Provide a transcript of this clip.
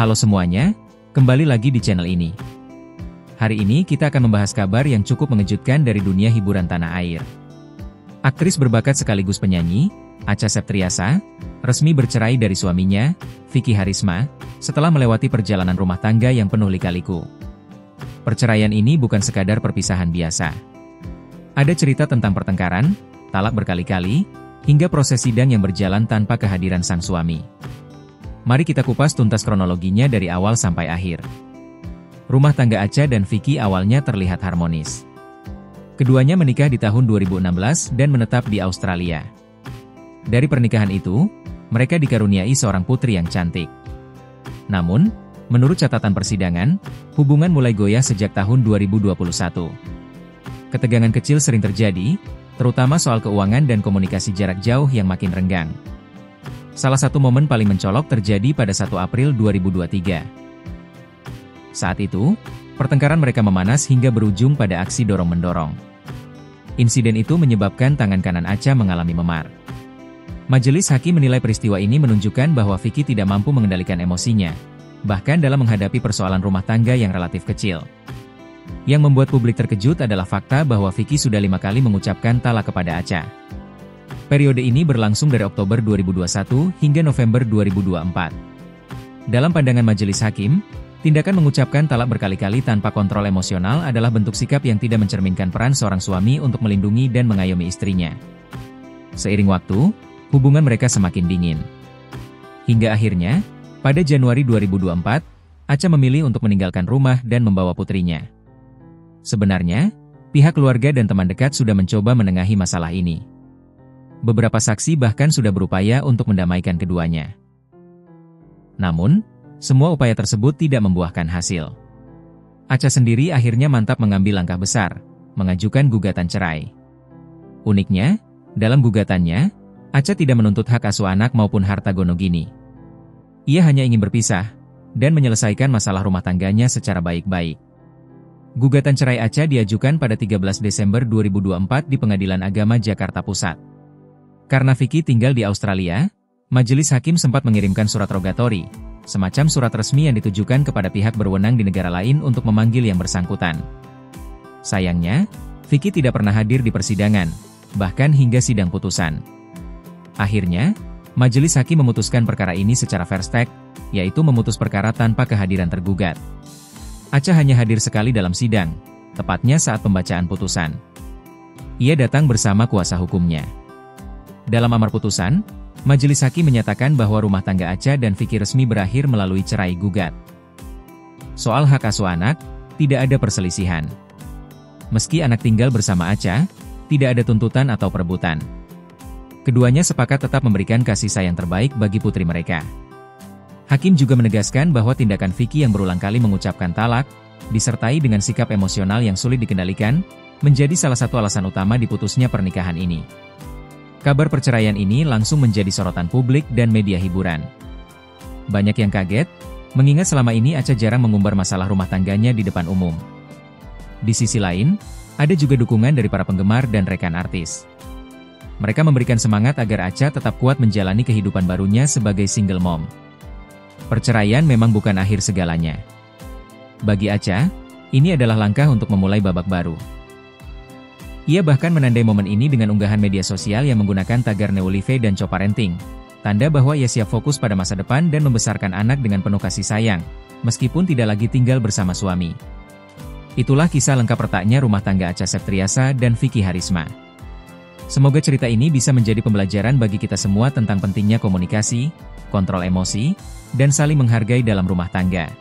Halo semuanya, kembali lagi di channel ini. Hari ini kita akan membahas kabar yang cukup mengejutkan dari dunia hiburan tanah air. Aktris berbakat sekaligus penyanyi, Acha Septriasa, resmi bercerai dari suaminya, Vicky Harisma, setelah melewati perjalanan rumah tangga yang penuh lika-liku. Perceraian ini bukan sekadar perpisahan biasa. Ada cerita tentang pertengkaran, talak berkali-kali, hingga proses sidang yang berjalan tanpa kehadiran sang suami. Mari kita kupas tuntas kronologinya dari awal sampai akhir. Rumah tangga Acha dan Vicky awalnya terlihat harmonis. Keduanya menikah di tahun 2016 dan menetap di Australia. Dari pernikahan itu, mereka dikaruniai seorang putri yang cantik. Namun, menurut catatan persidangan, hubungan mulai goyah sejak tahun 2021. Ketegangan kecil sering terjadi, terutama soal keuangan dan komunikasi jarak jauh yang makin renggang. Salah satu momen paling mencolok terjadi pada 1 April 2023. Saat itu, pertengkaran mereka memanas hingga berujung pada aksi dorong-mendorong. Insiden itu menyebabkan tangan kanan Acha mengalami memar. Majelis hakim menilai peristiwa ini menunjukkan bahwa Vicky tidak mampu mengendalikan emosinya, bahkan dalam menghadapi persoalan rumah tangga yang relatif kecil. Yang membuat publik terkejut adalah fakta bahwa Vicky sudah 5 kali mengucapkan talak kepada Acha. Periode ini berlangsung dari Oktober 2021 hingga November 2024. Dalam pandangan majelis hakim, tindakan mengucapkan talak berkali-kali tanpa kontrol emosional adalah bentuk sikap yang tidak mencerminkan peran seorang suami untuk melindungi dan mengayomi istrinya. Seiring waktu, hubungan mereka semakin dingin. Hingga akhirnya, pada Januari 2024, Acha memilih untuk meninggalkan rumah dan membawa putrinya. Sebenarnya, pihak keluarga dan teman dekat sudah mencoba menengahi masalah ini. Beberapa saksi bahkan sudah berupaya untuk mendamaikan keduanya. Namun, semua upaya tersebut tidak membuahkan hasil. Acha sendiri akhirnya mantap mengambil langkah besar, mengajukan gugatan cerai. Uniknya, dalam gugatannya, Acha tidak menuntut hak asuh anak maupun harta gonogini. Ia hanya ingin berpisah, dan menyelesaikan masalah rumah tangganya secara baik-baik. Gugatan cerai Acha diajukan pada 13 Desember 2024 di Pengadilan Agama Jakarta Pusat. Karena Vicky tinggal di Australia, majelis hakim sempat mengirimkan surat rogatori, semacam surat resmi yang ditujukan kepada pihak berwenang di negara lain untuk memanggil yang bersangkutan. Sayangnya, Vicky tidak pernah hadir di persidangan, bahkan hingga sidang putusan. Akhirnya, majelis hakim memutuskan perkara ini secara fair stake, yaitu memutus perkara tanpa kehadiran tergugat. Acha hanya hadir sekali dalam sidang, tepatnya saat pembacaan putusan. Ia datang bersama kuasa hukumnya. Dalam amar putusan, majelis hakim menyatakan bahwa rumah tangga Acha dan Vicky resmi berakhir melalui cerai gugat. Soal hak asuh anak, tidak ada perselisihan. Meski anak tinggal bersama Acha, tidak ada tuntutan atau perebutan. Keduanya sepakat tetap memberikan kasih sayang terbaik bagi putri mereka. Hakim juga menegaskan bahwa tindakan Vicky yang berulang kali mengucapkan talak, disertai dengan sikap emosional yang sulit dikendalikan, menjadi salah satu alasan utama diputusnya pernikahan ini. Kabar perceraian ini langsung menjadi sorotan publik dan media hiburan. Banyak yang kaget, mengingat selama ini Acha jarang mengumbar masalah rumah tangganya di depan umum. Di sisi lain, ada juga dukungan dari para penggemar dan rekan artis. Mereka memberikan semangat agar Acha tetap kuat menjalani kehidupan barunya sebagai single mom. Perceraian memang bukan akhir segalanya. Bagi Acha, ini adalah langkah untuk memulai babak baru. Ia bahkan menandai momen ini dengan unggahan media sosial yang menggunakan tagar Neulive dan Co-Parenting, tanda bahwa ia siap fokus pada masa depan dan membesarkan anak dengan penuh kasih sayang, meskipun tidak lagi tinggal bersama suami. Itulah kisah lengkap retaknya rumah tangga Acha Septriasa dan Vicky Harisma. Semoga cerita ini bisa menjadi pembelajaran bagi kita semua tentang pentingnya komunikasi, kontrol emosi, dan saling menghargai dalam rumah tangga.